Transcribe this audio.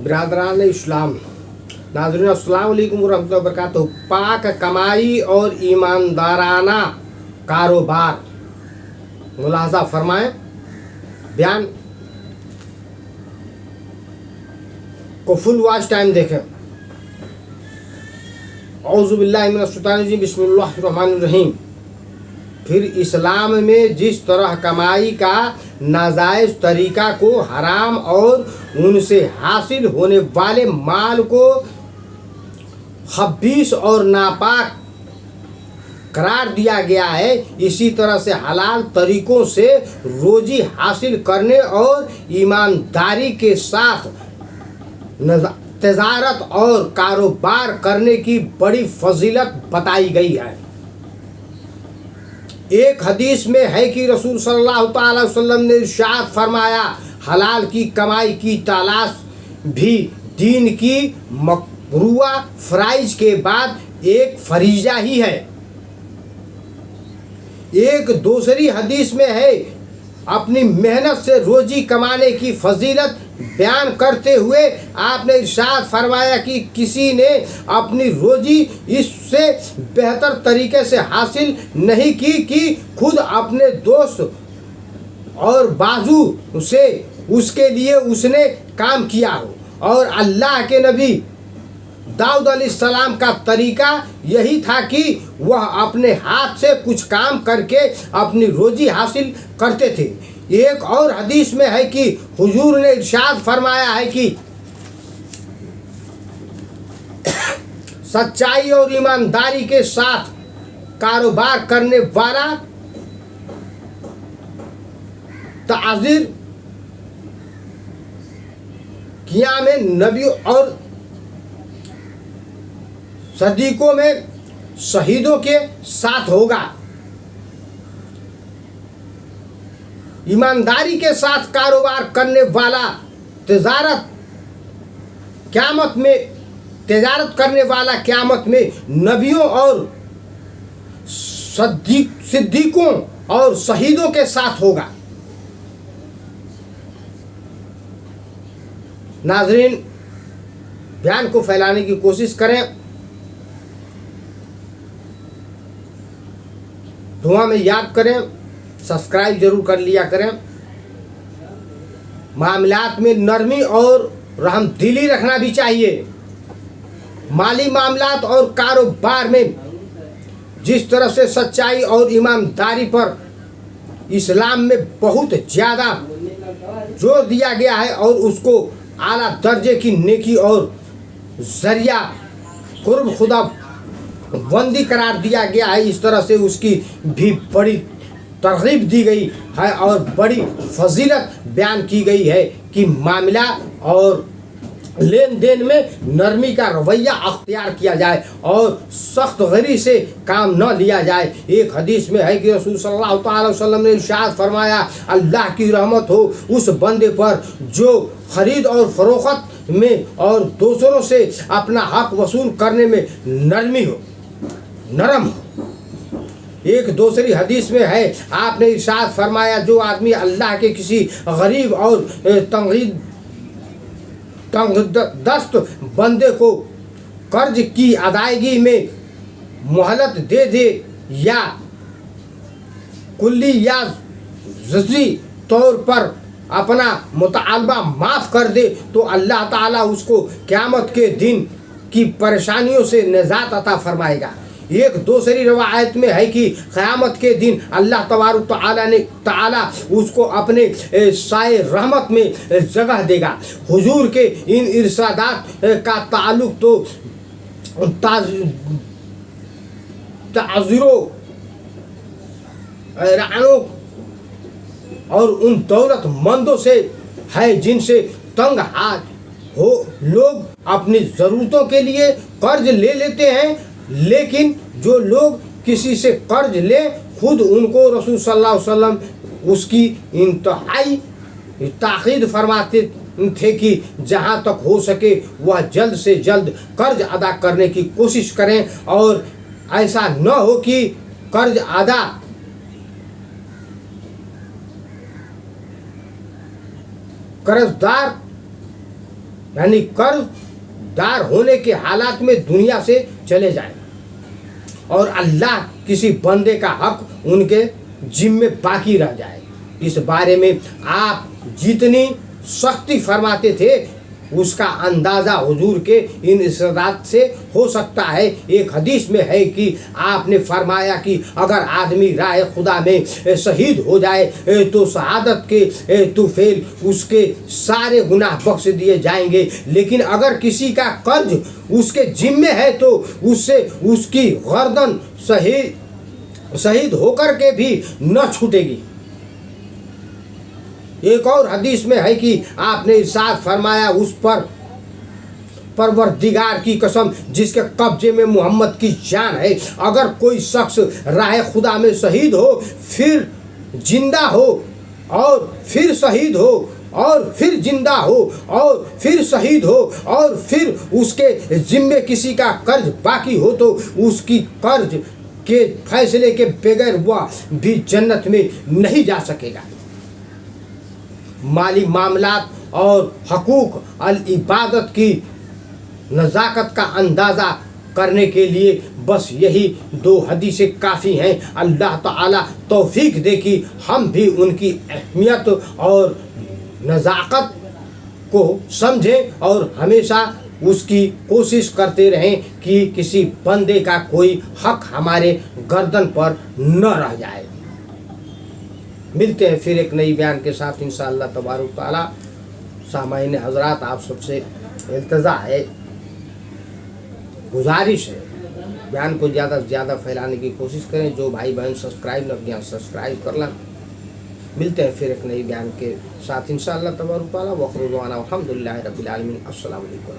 बिरादरान इस्लाम, नाज़रीन अस्सलाम वालेकुम वरहमतुल्लाहि वबरकातुहू। पाक कमाई और ईमानदाराना कारोबार, मुलाहज़ा फरमाएं। बयान को फुल वॉच टाइम देखें। औज़ु बिल्लाहि मिनश शैतानिर रजीम, बिस्मिल्लाहिर रहमानिर रहीम। फिर इस्लाम में जिस तरह कमाई का नाजायज़ तरीक़ा को हराम और उनसे हासिल होने वाले माल को खबीस और नापाक करार दिया गया है, इसी तरह से हलाल तरीक़ों से रोज़ी हासिल करने और ईमानदारी के साथ तजारत और कारोबार करने की बड़ी फजीलत बताई गई है। एक हदीस में है कि रसूल सल्लल्लाहु अलैहि वसल्लम ने इरशाद फरमाया, हलाल की कमाई की तलाश भी दीन की मकरूआ फ़राइज़ के बाद एक फरीज़ा ही है। एक दूसरी हदीस में है, अपनी मेहनत से रोज़ी कमाने की फजीलत बयान करते हुए आपने इरशाद फरमाया कि किसी ने अपनी रोज़ी इससे बेहतर तरीके से हासिल नहीं की कि खुद अपने दोस्त और बाजू से उसके लिए उसने काम किया हो। और अल्लाह के नबी दाऊद अलैहिस्सलाम का तरीका यही था कि वह अपने हाथ से कुछ काम करके अपनी रोज़ी हासिल करते थे। एक और हदीस में है कि हुजूर ने इरशाद फरमाया है कि सच्चाई और ईमानदारी के साथ कारोबार करने वाला ताज़िर क़ियाम नबियों और सदीकों में शहीदों के साथ होगा। ईमानदारी के साथ कारोबार करने वाला तजारत करने वाला क़यामत में नबियों और सिद्दीकों और शहीदों के साथ होगा। नाज़रीन, बयान को फैलाने की कोशिश करें, दुआ में याद करें, सब्सक्राइब जरूर कर लिया करें। मामलात में नरमी और रहमदिली रखना भी चाहिए। माली मामलात और कारोबार में जिस तरह से सच्चाई और ईमानदारी पर इस्लाम में बहुत ज़्यादा जोर दिया गया है और उसको आला दर्जे की नेकी और ज़रिया कुर्ब खुदा बंदी करार दिया गया है, इस तरह से उसकी भी बड़ी तरगीब दी गई है और बड़ी फजीलत बयान की गई है कि मामला और लेन देन में नरमी का रवैया अख्तियार किया जाए और सख्त गरी से काम न लिया जाए। एक हदीस में है कि रसूल सल्लल्लाहु अलैहि वसल्लम ने इरशाद फरमाया, अल्लाह की रहमत हो उस बंदे पर जो ख़रीद और फरोख्त में और दूसरों से अपना हक वसूल करने में नरम हो। एक दूसरी हदीस में है, आपने इरशाद फरमाया, जो आदमी अल्लाह के किसी गरीब और तंगदस्त बंदे को कर्ज की अदायगी में मोहलत दे दे या कुल्ली या ज़ज़ी तौर पर अपना मुतालबा माफ़ कर दे तो अल्लाह ताला उसको क़यामत के दिन की परेशानियों से निजात अता फरमाएगा। एक दूसरी रवायत में है कि क़यामत के दिन अल्लाह तबारक ताला उसको अपने साए रहमत में जगह देगा। हुजूर के इन इरशादात का ताल्लुक़ तो ताज़िरों रानों और उन दौलतमंदों से है जिनसे तंग हाथ हो लोग अपनी ज़रूरतों के लिए कर्ज ले लेते हैं, लेकिन जो लोग किसी से कर्ज ले खुद उनको रसूल सल्लल्लाहु अलैहि वसल्लम उसकी इंतहाई ताक़ीद फरमाते थे कि जहाँ तक हो सके वह जल्द से जल्द कर्ज अदा करने की कोशिश करें और ऐसा न हो कि कर्ज अदा कर्जदार यानी कर्जदार होने के हालात में दुनिया से चले जाएं और अल्लाह किसी बंदे का हक उनके जिम्मे बाकी रह जाए। इस बारे में आप जितनी सख्ती फरमाते थे उसका अंदाज़ा हुजूर के इन इरशादात से हो सकता है। एक हदीस में है कि आपने फरमाया कि अगर आदमी राह खुदा में शहीद हो जाए तो शहादत के तुफेल उसके सारे गुनाह बख्श दिए जाएंगे, लेकिन अगर किसी का कर्ज उसके जिम्मे है तो उससे उसकी गर्दन शहीद होकर के भी न छूटेगी। एक और हदीस में है कि आपने इरशाद फरमाया, उस पर परवरदिगार की कसम जिसके कब्जे में मोहम्मद की जान है, अगर कोई शख्स राह खुदा में शहीद हो, फिर जिंदा हो और फिर शहीद हो और फिर जिंदा हो और फिर शहीद हो और फिर उसके जिम्मे किसी का कर्ज बाकी हो तो उसकी कर्ज के फैसले के बगैर वह भी जन्नत में नहीं जा सकेगा। माली मामलात और हकूक अल इबादत की नज़ाकत का अंदाज़ा करने के लिए बस यही 2 हदीसें काफ़ी हैं। अल्लाह ताला तौफीक दे कि हम भी उनकी अहमियत और नज़ाकत को समझें और हमेशा उसकी कोशिश करते रहें कि किसी बंदे का कोई हक हमारे गर्दन पर न रह जाए। मिलते हैं फिर एक नई बयान के साथ इंशाअल्लाह तबारुक ताला। सामाईन हज़रात, आप सबसे इल्तिजा है, गुजारिश है, बयान को ज़्यादा से ज़्यादा फैलाने की कोशिश करें। जो भाई बहन सब्सक्राइब न किया सब्सक्राइब कर लें। मिलते हैं फिर एक नई बयान के साथ इंशाअल्लाह तबारुक ताला। वखरुल दुआना अल्हम्दुलिल्लाहि रब्बिल आलमीन। अस्सलामु अलैकुम।